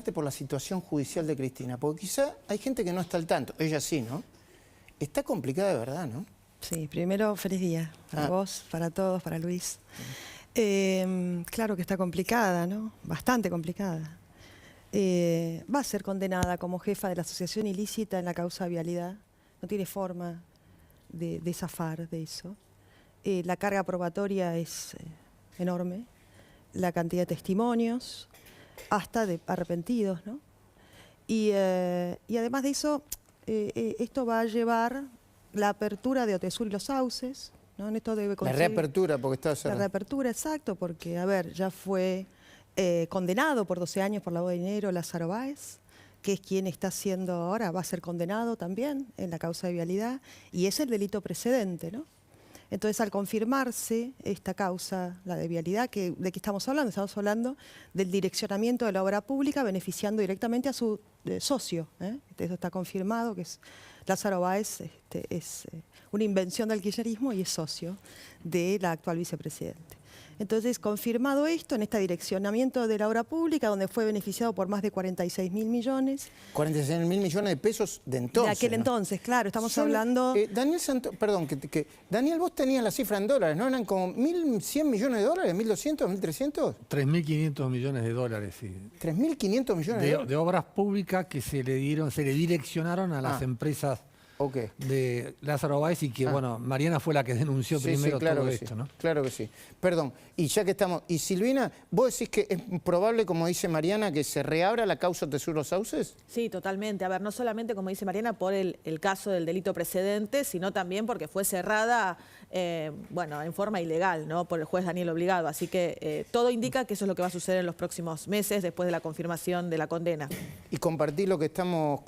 por la situación judicial de Cristina, porque quizá hay gente que no está al tanto, ella sí, ¿no? Está complicada de verdad, ¿no? Sí, primero, feliz día para vos, para todos, para Luis. Claro que está complicada, ¿no? Bastante complicada. Va a ser condenada como jefa de la asociación ilícita en la causa vialidad. No tiene forma de zafar de eso. La carga probatoria es enorme. La cantidad de testimonios, hasta de arrepentidos, ¿no? Y además de eso, esto va a llevar la apertura de Otesur y los Sauces, ¿no? En esto debe La reapertura, porque está cerrado. La reapertura, exacto, porque, a ver, ya fue condenado por 12 años por lavado de dinero Lázaro Báez, que es quien está siendo ahora, va a ser condenado también en la causa de vialidad, y es el delito precedente, ¿no? Entonces, al confirmarse esta causa, la de vialidad, ¿de qué estamos hablando? Estamos hablando del direccionamiento de la obra pública beneficiando directamente a su socio. Eso está confirmado, que es Lázaro Báez, es una invención del kirchnerismo y es socio de la actual vicepresidente. Entonces, confirmado esto, en este direccionamiento de la obra pública, donde fue beneficiado por más de 46.000 millones. 46.000 millones de pesos de entonces. De aquel, ¿no? Entonces, claro, estamos hablando... Daniel perdón, Daniel, vos tenías la cifra en dólares, ¿no? ¿Eran como 1.100 millones de dólares? ¿1.200, 1.300? 3.500 millones de dólares, sí. 3.500 millones de dólares. De obras públicas que se le direccionaron a las empresas de Lázaro Báez y que, bueno, Mariana fue la que denunció primero todo esto, ¿no? Claro que sí. Perdón, y ya que estamos... Y Silvina, ¿vos decís que es probable, como dice Mariana, que se reabra la causa Otesur los Sauces? Sí, totalmente. A ver, no solamente, como dice Mariana, por el caso del delito precedente, sino también porque fue cerrada, bueno, en forma ilegal, ¿no? Por el juez Daniel Obligado. Así que todo indica que eso es lo que va a suceder en los próximos meses después de la confirmación de la condena. Y compartir lo que estamos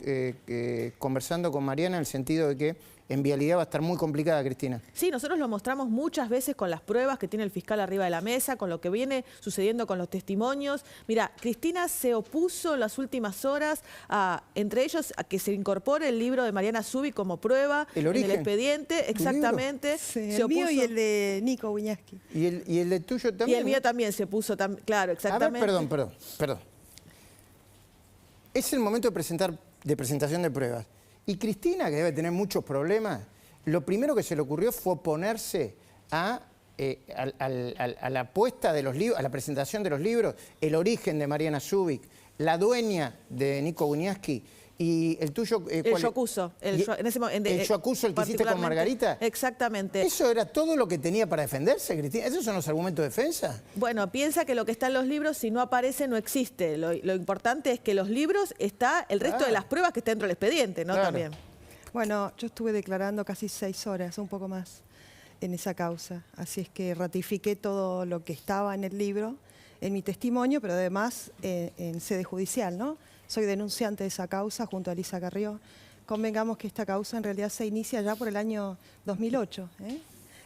conversando con Mariana en el sentido de que en vialidad va a estar muy complicada, Cristina. Sí, nosotros lo mostramos muchas veces con las pruebas que tiene el fiscal arriba de la mesa, con lo que viene sucediendo con los testimonios. Mira, Cristina se opuso en las últimas horas, entre ellos, a que se incorpore el libro de Mariana Zubik como prueba en el expediente. Exactamente. Sí, el mío y el de Nico Wiñaski. ¿Y el de tuyo también? Y el mío también se puso, claro, exactamente. A ver, perdón. Es el momento de presentación de pruebas. Y Cristina, que debe tener muchos problemas, lo primero que se le ocurrió fue oponerse a la puesta de los libros, a la presentación de los libros, El origen de Mariana Zubik, La dueña de Nico Wiñaski y el tuyo... el Yo acuso. El Yo acuso, el que hiciste con Margarita. Exactamente. ¿Eso era todo lo que tenía para defenderse, Cristina? ¿Esos son los argumentos de defensa? Bueno, piensa que lo que está en los libros, si no aparece, no existe. Lo importante es que en los libros está el resto de las pruebas que está dentro del expediente, ¿no? Claro. También. Bueno, yo estuve declarando casi 6 horas, un poco más, en esa causa. Así es que ratifiqué todo lo que estaba en el libro, en mi testimonio, pero además en sede judicial, ¿no? Soy denunciante de esa causa junto a Elisa Carrió. Convengamos que esta causa en realidad se inicia ya por el año 2008.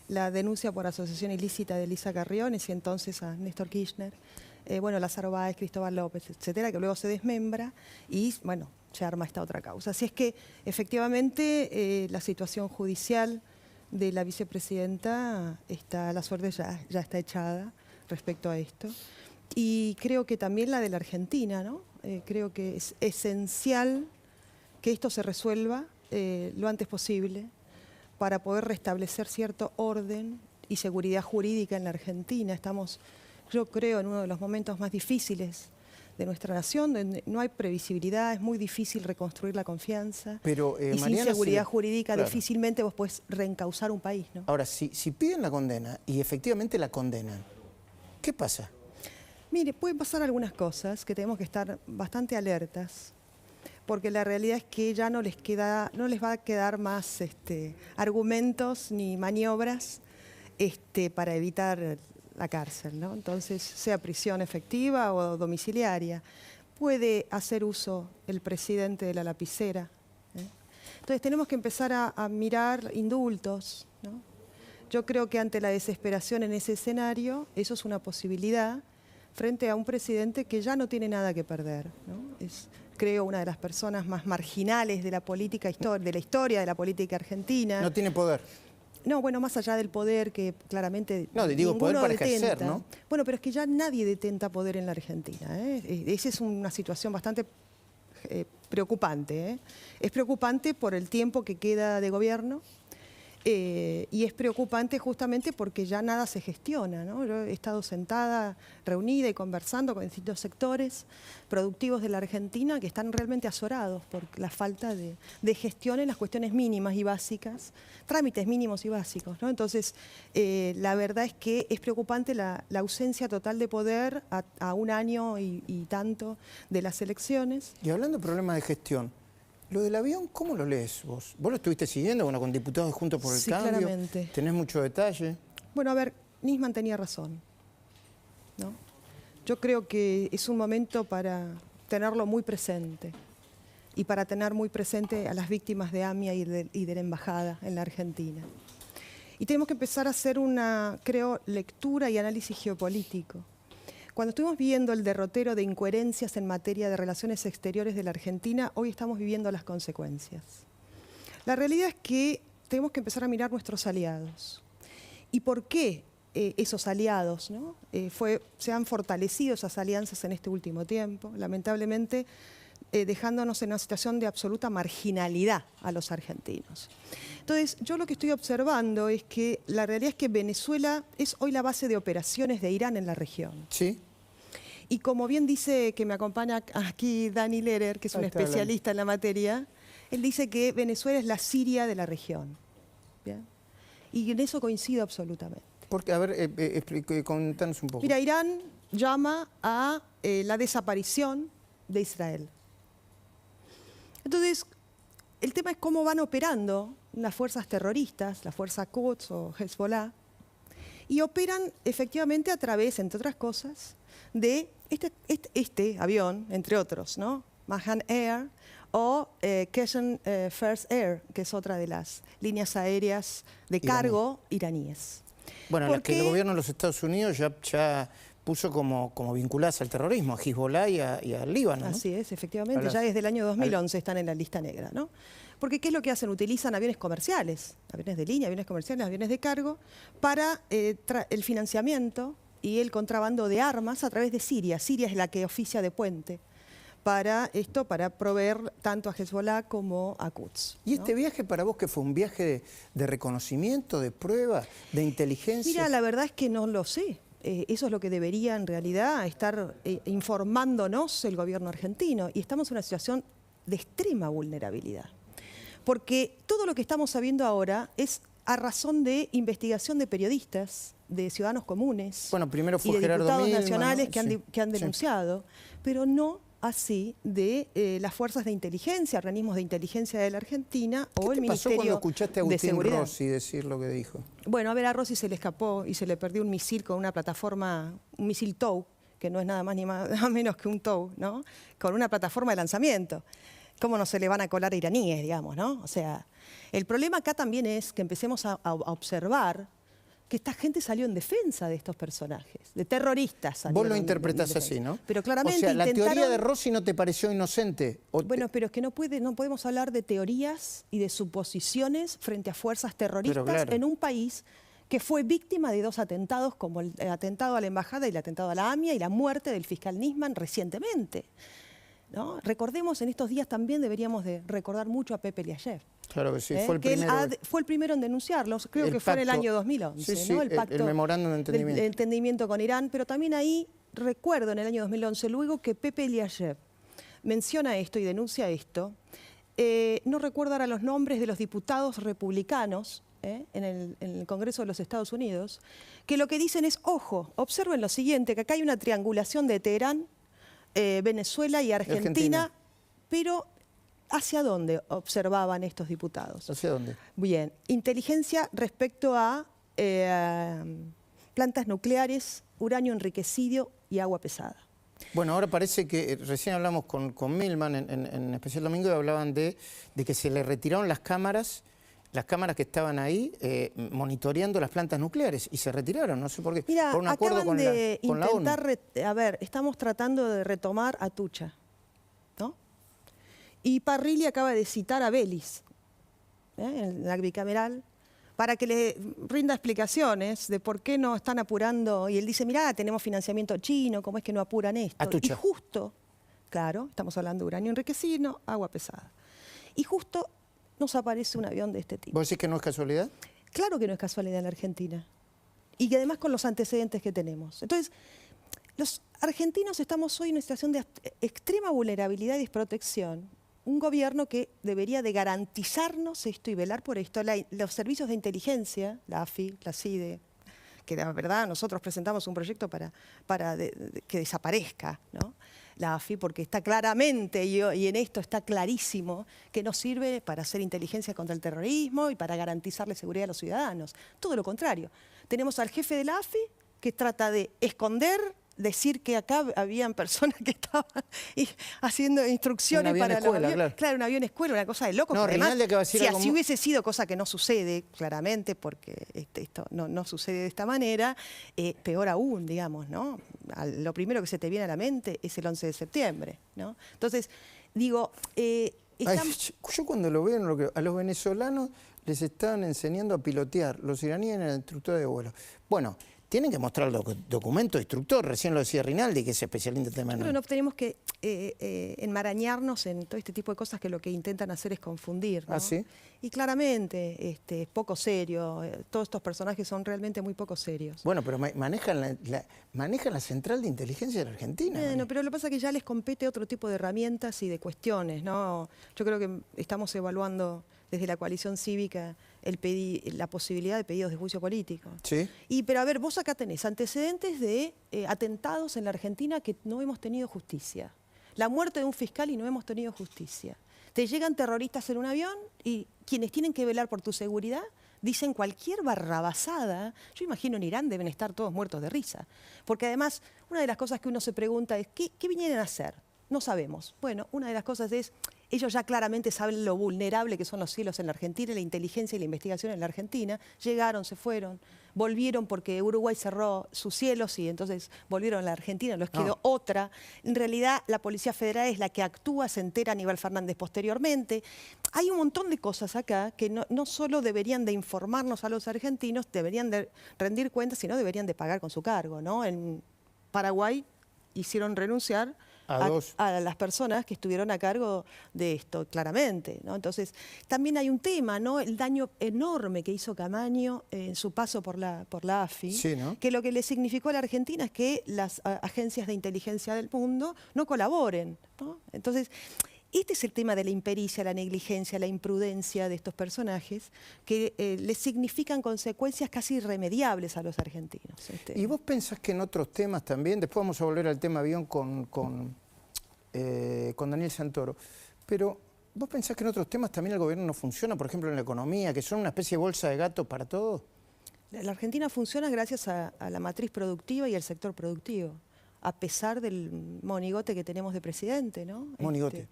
La denuncia por asociación ilícita de Elisa Carrió, en ese entonces a Néstor Kirchner, bueno, Lázaro Báez, Cristóbal López, etcétera, que luego se desmembra y, bueno, se arma esta otra causa. Así es que, efectivamente, la situación judicial de la vicepresidenta, la suerte ya está echada respecto a esto. Y creo que también la de la Argentina, ¿no? Creo que es esencial que esto se resuelva lo antes posible para poder restablecer cierto orden y seguridad jurídica en la Argentina. Estamos, yo creo, en uno de los momentos más difíciles de nuestra nación, donde no hay previsibilidad, es muy difícil reconstruir la confianza. Pero, y sin Mariana, seguridad jurídica difícilmente vos podés reencauzar un país, ¿no? Ahora, si piden la condena y efectivamente la condenan, ¿qué pasa? Mire, pueden pasar algunas cosas que tenemos que estar bastante alertas, porque la realidad es que ya no les va a quedar más argumentos ni maniobras para evitar la cárcel, ¿no? Entonces, sea prisión efectiva o domiciliaria, puede hacer uso el presidente de la lapicera. Entonces, tenemos que empezar a mirar indultos, ¿no? Yo creo que ante la desesperación en ese escenario, eso es una posibilidad frente a un presidente que ya no tiene nada que perder, ¿no? Es, creo, una de las personas más marginales de la política, de la historia de la política argentina. No tiene poder. No, bueno, más allá del poder que claramente no, digo poder para detenta. ejercer, ¿no? Bueno, pero es que ya nadie detenta poder en la Argentina, ¿eh? Esa es una situación bastante preocupante, ¿eh? Es preocupante por el tiempo que queda de gobierno. Y es preocupante justamente porque ya nada se gestiona, ¿no? Yo he estado sentada, reunida y conversando con distintos sectores productivos de la Argentina que están realmente azorados por la falta de gestión en las cuestiones mínimas y básicas, trámites mínimos y básicos, ¿no? Entonces, la verdad es que es preocupante la ausencia total de poder a un año y tanto de las elecciones. Y hablando de problemas de gestión, lo del avión, ¿cómo lo lees vos? ¿Vos lo estuviste siguiendo, bueno, con diputados Juntos por el Sí, Cambio? claramente. ¿Tenés mucho detalle? Bueno, a ver, Nisman tenía razón, ¿no? Yo creo que es un momento para tenerlo muy presente y para tener muy presente a las víctimas de AMIA y de la embajada en la Argentina. Y tenemos que empezar a hacer una, creo, lectura y análisis geopolítico. Cuando estuvimos viendo el derrotero de incoherencias en materia de relaciones exteriores de la Argentina, hoy estamos viviendo las consecuencias. La realidad es que tenemos que empezar a mirar nuestros aliados. ¿Y por qué esos aliados, ¿no? Se han fortalecido esas alianzas en este último tiempo? Lamentablemente, dejándonos en una situación de absoluta marginalidad a los argentinos. Entonces, yo lo que estoy observando es que la realidad es que Venezuela es hoy la base de operaciones de Irán en la región. Sí. Y como bien dice, que me acompaña aquí Dani Lehrer, que es un especialista en la materia, él dice que Venezuela es la Siria de la región. ¿Bien? Y en eso coincido absolutamente. Porque, a ver, contanos un poco. Mira, Irán llama a la desaparición de Israel. Entonces, el tema es cómo van operando las fuerzas terroristas, la fuerza Quds o Hezbollah, y operan efectivamente a través, entre otras cosas, de este avión, entre otros, ¿no? Mahan Air o Keshen First Air, que es otra de las líneas aéreas de cargo iraníes. Bueno, las que el gobierno de los Estados Unidos ya puso como vinculadas al terrorismo, a Hezbollah y al Líbano, ¿no? Así es, efectivamente, ya desde el año 2011 están en la lista negra, ¿no? Porque ¿qué es lo que hacen? Utilizan aviones comerciales, aviones de línea, aviones comerciales, aviones de cargo, para el financiamiento y el contrabando de armas a través de Siria. Siria es la que oficia de puente para esto, para proveer tanto a Hezbollah como a Quds, ¿no? ¿Y este viaje para vos que fue un viaje de reconocimiento, de prueba, de inteligencia? Mira, la verdad es que no lo sé. Eso es lo que debería en realidad estar informándonos el gobierno argentino. Y estamos en una situación de extrema vulnerabilidad. Porque todo lo que estamos sabiendo ahora es a razón de investigación de periodistas, de ciudadanos comunes, bueno, primero fue y de Gerardo diputados Milman, nacionales ¿no? que han denunciado, pero no así de las fuerzas de inteligencia, organismos de inteligencia de la Argentina o el Ministerio de Seguridad. ¿Qué pasó cuando escuchaste a Agustín Rossi decir lo que dijo? Bueno, a ver, a Rossi se le escapó y se le perdió un misil con una plataforma, un misil TOW, que no es nada más ni nada menos que un TOW, ¿no? Con una plataforma de lanzamiento. ¿Cómo no se le van a colar iraníes, digamos, ¿no? O sea, el problema acá también es que empecemos a observar que esta gente salió en defensa de estos personajes, de terroristas. Vos lo interpretás así, ¿no? Pero claramente o sea, la teoría de Rossi no te pareció inocente. Bueno, pero es que no podemos hablar de teorías y de suposiciones frente a fuerzas terroristas en un país que fue víctima de dos atentados, como el atentado a la embajada y el atentado a la AMIA y la muerte del fiscal Nisman recientemente, ¿no? Recordemos, en estos días también deberíamos de recordar mucho a Pepe Liayev. Claro que sí, fue el primero. Fue el primero en denunciarlos, creo que fue en el año 2011, sí, ¿no? El pacto, el memorándum de entendimiento. De entendimiento con Irán, pero también ahí recuerdo en el año 2011, luego que Pepe Liayev menciona esto y denuncia esto, no recuerdo ahora los nombres de los diputados republicanos en el Congreso de los Estados Unidos, que lo que dicen es, ojo, observen lo siguiente, que acá hay una triangulación de Teherán, Venezuela y Argentina, pero ¿hacia dónde observaban estos diputados? ¿Hacia dónde? Bien, inteligencia respecto a plantas nucleares, uranio enriquecido y agua pesada. Bueno, ahora parece que, recién hablamos con Milman en Especial Domingo y hablaban de que se le retiraron las cámaras que estaban ahí monitoreando las plantas nucleares y se retiraron, no sé por qué. Mira, por un acuerdo con la ONU. A ver, estamos tratando de retomar Atucha, ¿no? Y Parrilli acaba de citar a Belis, en la bicameral, para que le rinda explicaciones de por qué no están apurando. Y él dice, mirá, tenemos financiamiento chino, ¿cómo es que no apuran esto? Atucha. Y justo, claro, estamos hablando de uranio enriquecido, agua pesada. Y justo nos aparece un avión de este tipo. ¿Vos decís que no es casualidad? Claro que no es casualidad en la Argentina. Y que además con los antecedentes que tenemos. Entonces, los argentinos estamos hoy en una situación de extrema vulnerabilidad y desprotección. Un gobierno que debería de garantizarnos esto y velar por esto. Los servicios de inteligencia, la AFI, la CIDE, que la verdad nosotros presentamos un proyecto para que desaparezca, ¿no? La AFI, porque está claramente, y en esto está clarísimo, que no sirve para hacer inteligencia contra el terrorismo y para garantizarle seguridad a los ciudadanos. Todo lo contrario. Tenemos al jefe de la AFI que trata de esconder, decir que acá habían personas que estaban haciendo instrucciones para los aviones. Claro, un avión escuela, una cosa de loco. No, además, Rinaldi acaba de decir si algo así hubiese sido, cosa que no sucede, claramente, porque esto no sucede de esta manera, peor aún, digamos, ¿no? Lo primero que se te viene a la mente es el 11 de septiembre, ¿no? Entonces, digo... yo cuando lo veo no lo creo. A los venezolanos les estaban enseñando a pilotear, los iraníes eran instructores de vuelo. Bueno, tienen que mostrar el documento de instructor, recién lo decía Rinaldi, que es especialista en temas. Pero no tenemos que enmarañarnos en todo este tipo de cosas que lo que intentan hacer es confundir, ¿no? ¿Ah, sí? Y claramente es poco serio, todos estos personajes son realmente muy poco serios. Bueno, pero manejan la central de inteligencia de la Argentina. Bueno, pero lo que pasa es que ya les compete otro tipo de herramientas y de cuestiones, ¿no? Yo creo que estamos evaluando desde la coalición cívica la posibilidad de pedidos de juicio político. Sí. Pero a ver, vos acá tenés antecedentes de atentados en la Argentina que no hemos tenido justicia. La muerte de un fiscal y no hemos tenido justicia. Te llegan terroristas en un avión y quienes tienen que velar por tu seguridad dicen cualquier barrabasada. Yo imagino en Irán deben estar todos muertos de risa. Porque además, una de las cosas que uno se pregunta es, ¿qué vinieron a hacer? No sabemos. Bueno, una de las cosas es, ellos ya claramente saben lo vulnerable que son los cielos en la Argentina, la inteligencia y la investigación en la Argentina. Llegaron, se fueron, volvieron porque Uruguay cerró sus cielos y entonces volvieron a la Argentina, les quedó otra. En realidad, la Policía Federal es la que actúa, se entera Aníbal Fernández posteriormente. Hay un montón de cosas acá que no solo deberían de informarnos a los argentinos, deberían de rendir cuentas, sino deberían de pagar con su cargo, ¿no? En Paraguay hicieron renunciar a las personas que estuvieron a cargo de esto, claramente, ¿no? Entonces, también hay un tema, ¿no? El daño enorme que hizo Camaño en su paso por la AFI, sí, ¿no? Que lo que le significó a la Argentina es que las agencias de inteligencia del mundo no colaboren, ¿no? Entonces, este es el tema de la impericia, la negligencia, la imprudencia de estos personajes que les significan consecuencias casi irremediables a los argentinos. ¿Y vos pensás que en otros temas también, después vamos a volver al tema avión con Daniel Santoro, pero vos pensás que en otros temas también el gobierno no funciona, por ejemplo en la economía, que son una especie de bolsa de gato para todo? La Argentina funciona gracias a la matriz productiva y al sector productivo, a pesar del monigote que tenemos de presidente, ¿no? Monigote.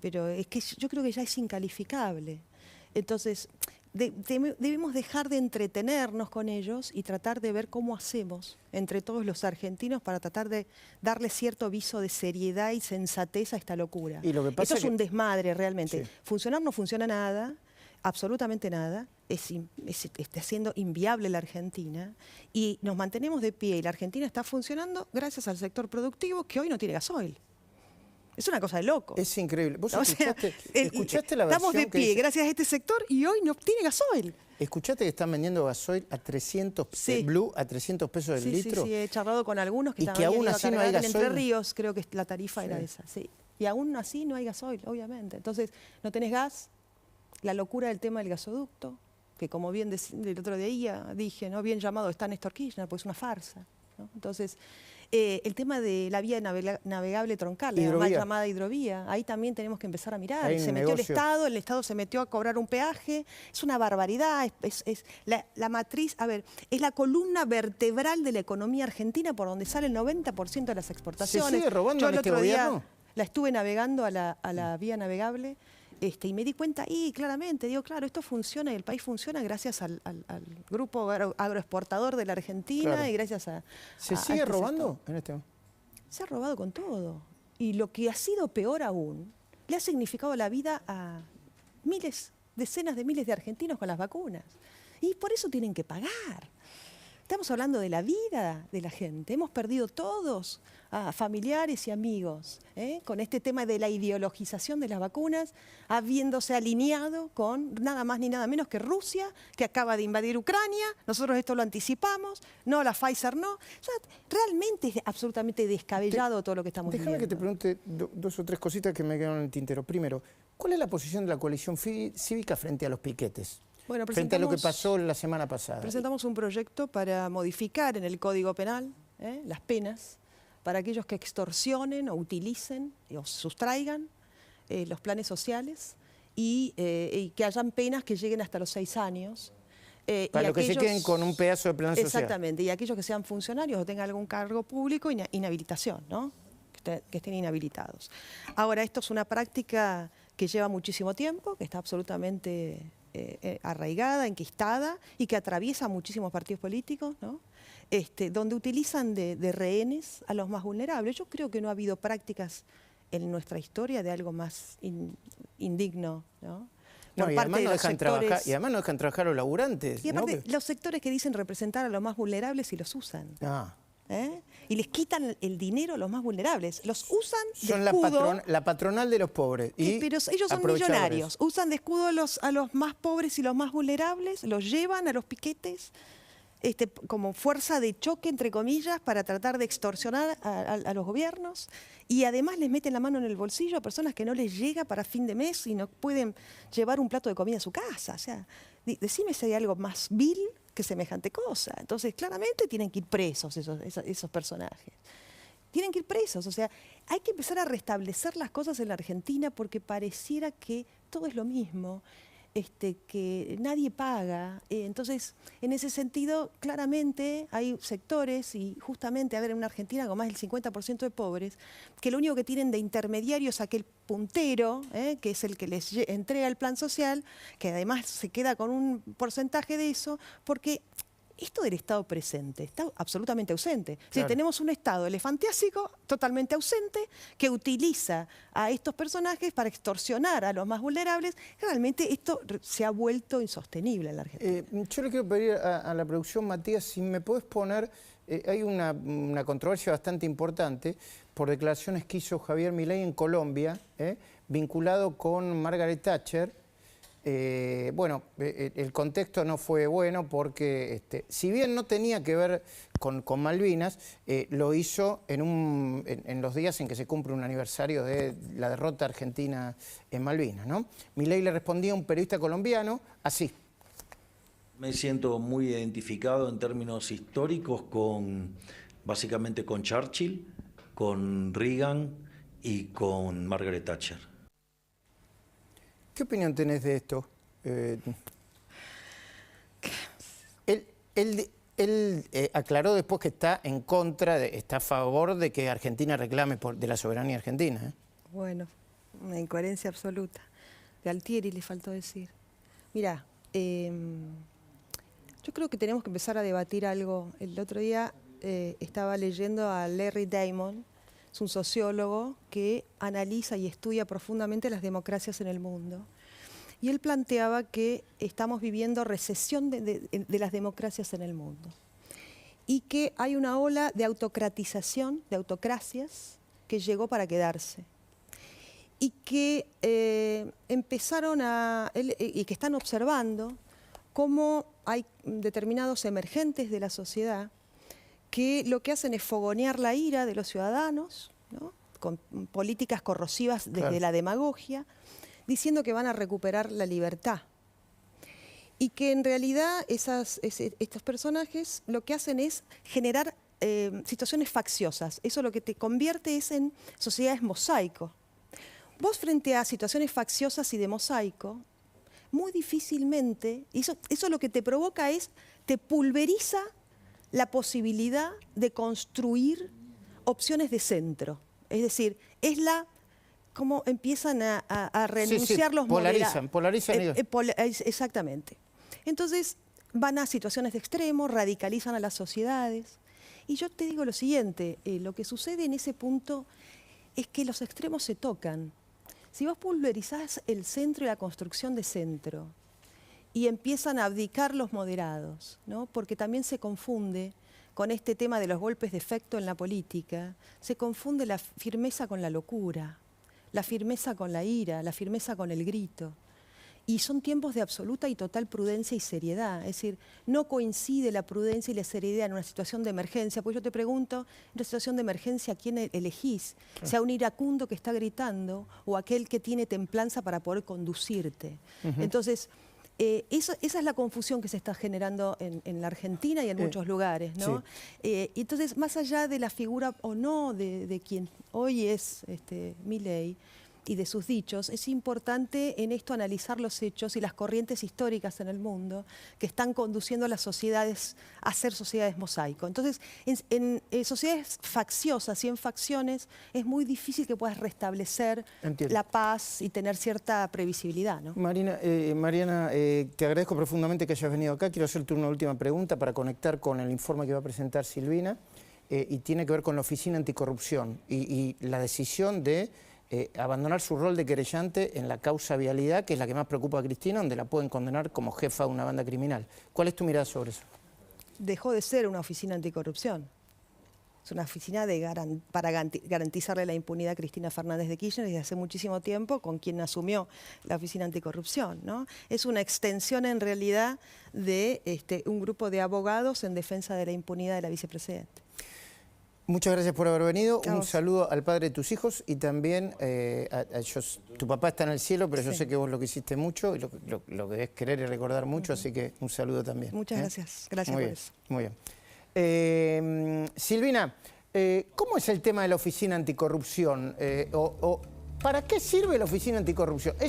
Pero es que yo creo que ya es incalificable. Entonces, debemos dejar de entretenernos con ellos y tratar de ver cómo hacemos entre todos los argentinos para tratar de darle cierto viso de seriedad y sensatez a esta locura. Y lo que pasa Esto es un desmadre realmente. Sí. Funcionar no funciona nada, absolutamente nada. Está siendo inviable la Argentina y nos mantenemos de pie y la Argentina está funcionando gracias al sector productivo que hoy no tiene gasoil. Es una cosa de loco. Es increíble. ¿Vos escuchaste la versión? Estamos de pie gracias a este sector y hoy no tiene gasoil. ¿Escuchaste que están vendiendo gasoil a 300 Blue a 300 pesos el litro? Sí, he charlado con algunos que estaban aún así no hay gasoil. En Entre Ríos, creo que la tarifa era esa, sí. Y aún así no hay gasoil, obviamente. Entonces, no tenés gas, la locura del tema del gasoducto, que como bien el otro día dije, ¿no? Bien llamado está Néstor Kirchner, pues es una farsa, ¿no? Entonces, el tema de la vía navegable troncal, la mal llamada hidrovía, ahí también tenemos que empezar a mirar. Se metió el Estado se metió a cobrar un peaje, es una barbaridad, es la matriz, a ver, es la columna vertebral de la economía argentina por donde sale el 90% de las exportaciones. ¿Se sigue robando Yo en este gobierno? La estuve navegando a la vía navegable. Y me di cuenta ahí claramente, digo, claro, esto funciona y el país funciona gracias al grupo agroexportador de la Argentina, claro. Y gracias a... ¿Se sigue robando en este momento? Se ha robado con todo. Y lo que ha sido peor aún, le ha significado la vida a decenas de miles de argentinos con las vacunas. Y por eso tienen que pagar. Estamos hablando de la vida de la gente. Hemos perdido todos a familiares y amigos con este tema de la ideologización de las vacunas, habiéndose alineado con nada más ni nada menos que Rusia, que acaba de invadir Ucrania. Nosotros esto lo anticipamos. No, la Pfizer no. O sea, realmente es absolutamente descabellado todo lo que estamos viendo. Déjame que te pregunte dos o tres cositas que me quedaron en el tintero. Primero, ¿cuál es la posición de la coalición cívica frente a los piquetes? Bueno, frente a lo que pasó la semana pasada. Presentamos un proyecto para modificar en el Código Penal las penas para aquellos que extorsionen o utilicen o sustraigan los planes sociales y que hayan penas que lleguen hasta los 6 años. Para los que se queden con un pedazo de plan social. Exactamente, y aquellos que sean funcionarios o tengan algún cargo público, inhabilitación, ¿no? Que estén inhabilitados. Ahora, esto es una práctica que lleva muchísimo tiempo, que está absolutamente arraigada, enquistada y que atraviesa muchísimos partidos políticos, ¿no? Donde utilizan de rehenes a los más vulnerables. Yo creo que no ha habido prácticas en nuestra historia de algo más indigno, ¿no? No, y además no dejan trabajar a los laburantes. Y aparte, los sectores que dicen representar a los más vulnerables y los usan. Y les quitan el dinero a los más vulnerables. Los usan de escudo. Son la patronal de los pobres. Pero ellos son millonarios. Usan de escudo a los más pobres y los más vulnerables, los llevan a los piquetes como fuerza de choque, entre comillas, para tratar de extorsionar a los gobiernos. Y además les meten la mano en el bolsillo a personas que no les llega para fin de mes y no pueden llevar un plato de comida a su casa. O sea, decime si hay algo más vil que semejante cosa. Entonces, claramente tienen que ir presos esos personajes. Tienen que ir presos. O sea, hay que empezar a restablecer las cosas en la Argentina porque pareciera que todo es lo mismo, que nadie paga. Entonces, en ese sentido, claramente hay sectores, y justamente, en una Argentina con más del 50% de pobres, que lo único que tienen de intermediario es aquel puntero, que es el que les entrega el plan social, que además se queda con un porcentaje de eso, porque esto del Estado presente está absolutamente ausente. Claro. Tenemos un Estado elefantiásico totalmente ausente que utiliza a estos personajes para extorsionar a los más vulnerables. Realmente esto se ha vuelto insostenible en la Argentina. Yo le quiero pedir a la producción, Matías, si me podés poner... hay una controversia bastante importante por declaraciones que hizo Javier Milei en Colombia, vinculado con Margaret Thatcher. Bueno, el contexto no fue bueno porque, si bien no tenía que ver con Malvinas, lo hizo en los días en que se cumple un aniversario de la derrota argentina en Malvinas, ¿no? Milei le respondía a un periodista colombiano así. Me siento muy identificado en términos históricos básicamente con Churchill, con Reagan y con Margaret Thatcher. ¿Qué opinión tenés de esto? Él aclaró después que está en contra, está a favor de que Argentina reclame de la soberanía argentina. Bueno, una incoherencia absoluta. De Altieri le faltó decir. Mirá, yo creo que tenemos que empezar a debatir algo. El otro día estaba leyendo a Larry Diamond, es un sociólogo que analiza y estudia profundamente las democracias en el mundo. Y él planteaba que estamos viviendo recesión de las democracias en el mundo. Y que hay una ola de autocratización, de autocracias, que llegó para quedarse. Y que y que están observando cómo hay determinados emergentes de la sociedad que lo que hacen es fogonear la ira de los ciudadanos, ¿no? Con políticas corrosivas desde la demagogia, diciendo que van a recuperar la libertad. Y que en realidad estos personajes lo que hacen es generar situaciones facciosas. Eso lo que te convierte es en sociedades mosaico. Vos frente a situaciones facciosas y de mosaico, muy difícilmente, eso lo que te provoca te pulveriza la posibilidad de construir opciones de centro. Es decir, es cómo empiezan a renunciar los moderados. Polarizan ellos. Exactamente. Entonces van a situaciones de extremo, radicalizan a las sociedades. Y yo te digo lo siguiente, lo que sucede en ese punto es que los extremos se tocan. Si vos pulverizás el centro y la construcción de centro, y empiezan a abdicar los moderados, ¿no? Porque también se confunde con este tema de los golpes de efecto en la política, se confunde la firmeza con la locura, la firmeza con la ira, la firmeza con el grito. Y son tiempos de absoluta y total prudencia y seriedad. Es decir, no coincide la prudencia y la seriedad en una situación de emergencia. Pues yo te pregunto, en una situación de emergencia, ¿a quién elegís? ¿Sea un iracundo que está gritando o aquel que tiene templanza para poder conducirte? Entonces, esa es la confusión que se está generando en la Argentina y en muchos lugares, ¿no? Entonces, más allá de la figura o no de quien hoy es Milei, y de sus dichos, es importante en esto analizar los hechos y las corrientes históricas en el mundo que están conduciendo a las sociedades a ser sociedades mosaico. Entonces, en sociedades facciosas y en facciones es muy difícil que puedas restablecer la paz y tener cierta previsibilidad, ¿no? Mariana, te agradezco profundamente que hayas venido acá. Quiero hacerte una última pregunta para conectar con el informe que va a presentar Silvina y tiene que ver con la Oficina Anticorrupción y la decisión de abandonar su rol de querellante en la causa vialidad, que es la que más preocupa a Cristina, donde la pueden condenar como jefa de una banda criminal. ¿Cuál es tu mirada sobre eso? Dejó de ser una oficina anticorrupción. Es una oficina para garantizarle la impunidad a Cristina Fernández de Kirchner desde hace muchísimo tiempo, con quien asumió la oficina anticorrupción, ¿no? Es una extensión en realidad de un grupo de abogados en defensa de la impunidad de la vicepresidenta. Muchas gracias por haber venido. Un saludo al padre de tus hijos y también tu papá está en el cielo, pero yo sé que vos lo que hiciste mucho y lo que debes querer y recordar mucho, así que un saludo también. Muchas gracias. Gracias por eso. Muy bien. Silvina, ¿cómo es el tema de la Oficina Anticorrupción? ¿Para qué sirve la Oficina Anticorrupción?